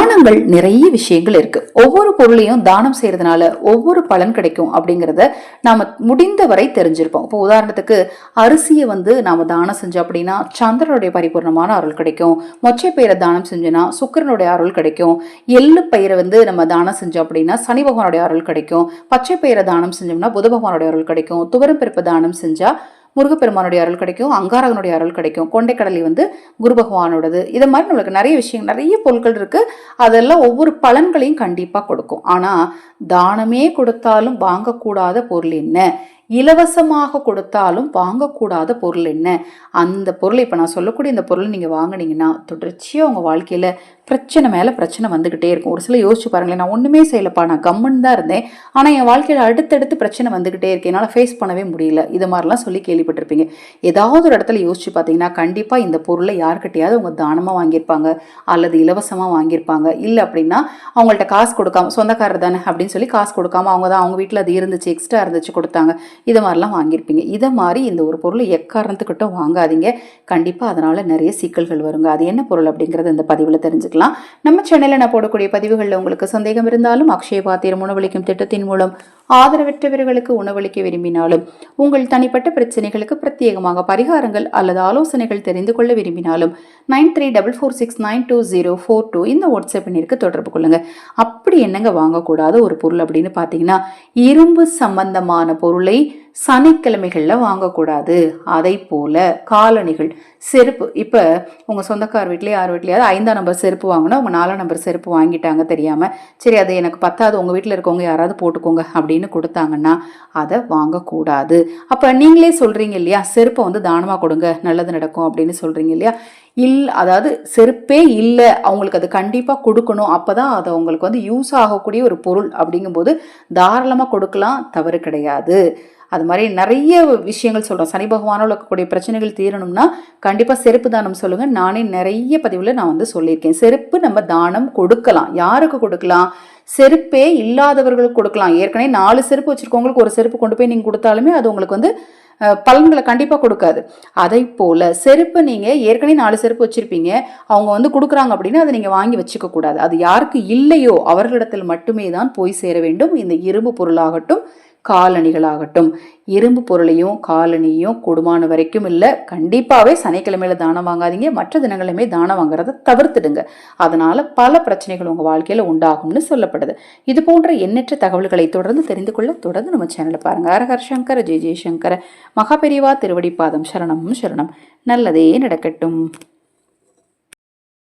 தானங்கள் நிறைய விஷயங்கள் இருக்கு. ஒவ்வொரு பொருளையும் தானம் செய்யறதுனால ஒவ்வொரு பலன் கிடைக்கும் அப்படிங்கிறத நாம முடிந்தவரை தெரிஞ்சிருப்போம். இப்போ உதாரணத்துக்கு அரிசியை நாம தானம் செஞ்சோம் அப்படின்னா சந்திரனுடைய பரிபூர்ணமான அருள் கிடைக்கும். மொச்சை பயிரை தானம் செஞ்சோம்னா சுக்கிரனுடைய அருள் கிடைக்கும். எள்ளு பயிரை நம்ம தானம் செஞ்சோம் அப்படின்னா சனி பகவானுடைய அருள் கிடைக்கும். பச்சை பயிரை தானம் செஞ்சோம்னா புத பகவானுடைய அருள் கிடைக்கும். துவரம் பருப்பு தானம் செஞ்சா முருகப்பெருமானுடைய அருள் கிடைக்கும். அங்காரகனுடைய அருள் கிடைக்கும். கொண்டைக்கடலை குரு பகவானோடது. இதை மாதிரி நம்மளுக்கு நிறைய விஷயம், நிறைய பொருட்கள் இருக்கு. அதெல்லாம் ஒவ்வொரு பலன்களையும் கண்டிப்பா கொடுக்கும். ஆனா தானமே கொடுத்தாலும் வாங்கக்கூடாத பொருள் என்ன, இலவசமாக கொடுத்தாலும் வாங்கக்கூடாத பொருள் என்ன, அந்த பொருளை இப்போ நான் சொல்லக்கூடிய இந்த பொருள் நீங்கள் வாங்கினீங்கன்னா தொடர்ச்சியாக உங்கள் வாழ்க்கையில் பிரச்சனை மேலே பிரச்சனை வந்துக்கிட்டே இருக்கும். ஒரு சில யோசிச்சு பாருங்களேன், நான் ஒன்றுமே செய்யலப்பா, நான் கம்முன்னு தான் இருந்தேன், ஆனால் என் வாழ்க்கையில் அடுத்தடுத்து பிரச்சனை வந்துக்கிட்டே இருக்கு, என்னால் ஃபேஸ் பண்ணவே முடியல, இது மாதிரிலாம் சொல்லி கேள்விப்பட்டிருப்பீங்க. ஏதாவது ஒரு இடத்துல யோசிச்சு பார்த்தீங்கன்னா கண்டிப்பாக இந்த பொருளை யார்கிட்டையாவது அவங்க தானமாக வாங்கியிருப்பாங்க அல்லது இலவசமாக வாங்கியிருப்பாங்க. இல்லை அப்படின்னா அவங்கள்ட்ட காசு கொடுக்காம, சொந்தக்காரர் தானே அப்படின்னு சொல்லி காசு கொடுக்காம அவங்க தான் அவங்க வீட்டில் அது இருந்துச்சு, எக்ஸ்ட்ரா இருந்துச்சு கொடுத்தாங்க, இதை மாதிரிலாம் வாங்கியிருப்பீங்க. இதை மாதிரி இந்த ஒரு பொருளை எக்காரணத்துக்கிட்ட வாங்காதீங்க. கண்டிப்பாக அதனால் நிறைய சிக்கல்கள் வருங்க. அது என்ன பொருள் அப்படிங்கிறத இந்த பதிவில் தெரிஞ்சுக்கலாம். நம்ம சேனலில் நான் போடக்கூடிய பதிவுகளில் உங்களுக்கு சந்தேகம் இருந்தாலும் அக்ஷய பாத்திரம் உணவளிக்கும் திட்டத்தின் மூலம் ஆதரவற்றவர்களுக்கு உணவளிக்க விரும்பினாலும், உங்கள் தனிப்பட்ட பிரச்சனைகளுக்கு பிரத்யேகமாக பரிகாரங்கள் அல்லது ஆலோசனைகள் தெரிந்து கொள்ள விரும்பினாலும் 9344692042 இந்த வாட்ஸ்அப் எண்ணிற்கு தொடர்பு கொள்ளுங்க. அப்படி என்னங்க வாங்கக்கூடாத ஒரு பொருள் அப்படின்னு பார்த்தீங்கன்னா, இரும்பு சம்பந்தமான பொருளை சனிக்கிழமைகளில் வாங்கக்கூடாது. அதை போல காலணிகள், செருப்பு. இப்போ உங்கள் சொந்தக்கார் வீட்லேயே யார் வீட்லையாவது 5ஆம் நம்பர் செருப்பு வாங்கினா உங்கள் 4ஆம் நம்பர் செருப்பு வாங்கிட்டாங்க தெரியாமல், சரி அது எனக்கு பத்தாது, உங்கள் வீட்டில் இருக்கவங்க யாராவது போட்டுக்கோங்க அப்படின்னு கொடுத்தாங்கன்னா அதை வாங்கக்கூடாது. அப்போ நீங்களே சொல்கிறீங்க இல்லையா, செருப்பை தானமாக கொடுங்க நல்லது நடக்கும் அப்படின்னு சொல்கிறீங்க இல்லையா. அதாவது செருப்பே இல்லை, அவங்களுக்கு அது கண்டிப்பாக கொடுக்கணும், அப்போ தான் அது அவங்களுக்கு யூஸ் ஆகக்கூடிய ஒரு பொருள் அப்படிங்கும்போது தாராளமாக கொடுக்கலாம், தவறு கிடையாது. அது மாதிரி நிறைய விஷயங்கள் சொல்கிறோம். சனி பகவானோட இருக்கக்கூடிய பிரச்சனைகள் தீரணும்னா கண்டிப்பாக செருப்பு தானம் சொல்லுங்கள். நானே நிறைய பதிவில் நான் சொல்லியிருக்கேன். செருப்பு நம்ம தானம் கொடுக்கலாம். யாருக்கு கொடுக்கலாம்? செருப்பே இல்லாதவர்களுக்கு கொடுக்கலாம். ஏற்கனவே 4 செருப்பு வச்சுருக்கவங்களுக்கு ஒரு செருப்பு கொண்டு போய் நீங்கள் கொடுத்தாலுமே அது உங்களுக்கு பலன்களை கண்டிப்பாக கொடுக்காது. அதை போல் செருப்பு நீங்கள் ஏற்கனவே 4 செருப்பு வச்சுருப்பீங்க, அவங்க கொடுக்குறாங்க அப்படின்னா அதை நீங்கள் வாங்கி வச்சுக்க கூடாது. அது யாருக்கு இல்லையோ அவர்களிடத்தில் மட்டுமே தான் போய் சேர வேண்டும். இந்த இரும்பு பொருளாகட்டும் காலணிகளாகட்டும், இரும்பு பொருளையும் காலணியும் கூடுமான வரைக்கும் இல்லை, கண்டிப்பாகவே சனிக்கிழமையில தானம் வாங்காதீங்க. மற்ற தினங்களுமே தானம் வாங்குறத தவிர்த்துடுங்க. அதனால பல பிரச்சனைகள் உங்கள் வாழ்க்கையில் உண்டாகும்னு சொல்லப்படுது. இது போன்ற எண்ணற்ற தகவல்களை தொடர்ந்து தெரிந்து கொள்ள தொடர்ந்து நம்ம சேனலை பாருங்க. ஹரஹர சங்கர ஜெய ஜெயசங்கர. மகாபெரிவா திருவடிப்பாதம் சரணம் சரணம். நல்லதே நடக்கட்டும்.